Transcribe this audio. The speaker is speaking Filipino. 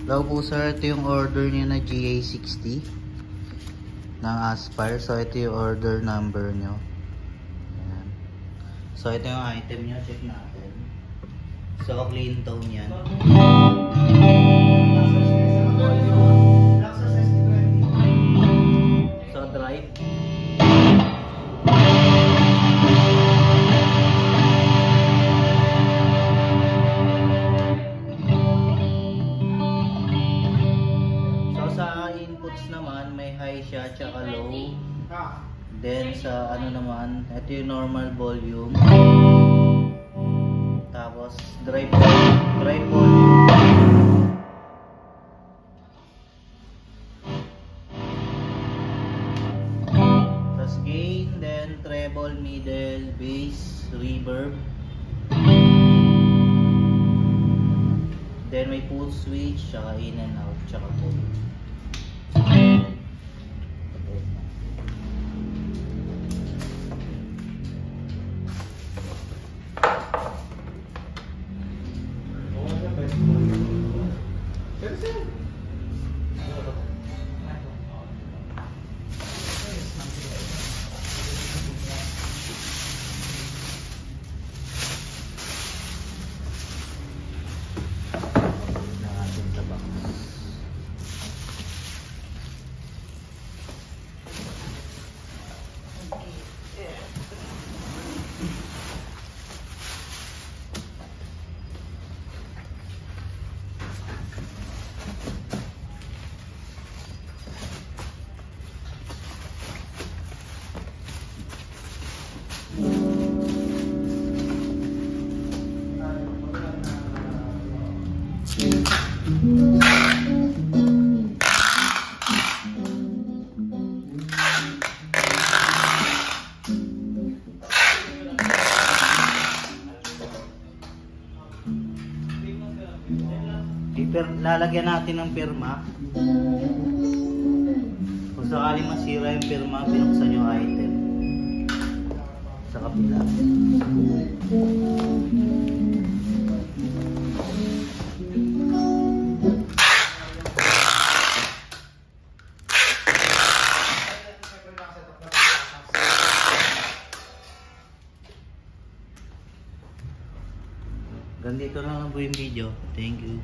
Daw po sir, ito yung order niya na GA60 ng Aspire. So ito yung order number nyo. Ayan. So ito yung item nyo, check natin. So clean tone yan. So drive. Sa inputs naman, may high siya tsaka low. Then sa ano naman, ito yung normal volume. Tapos drive volume. Tapos gain, then treble, middle, bass, reverb. Then may full switch, tsaka in and out, tsaka full. Lalagyan natin ng pirma. Kung sakaling masira yung pirma, pinuksan yung item sa kabila. Ganito na lang po yung video. Thank you.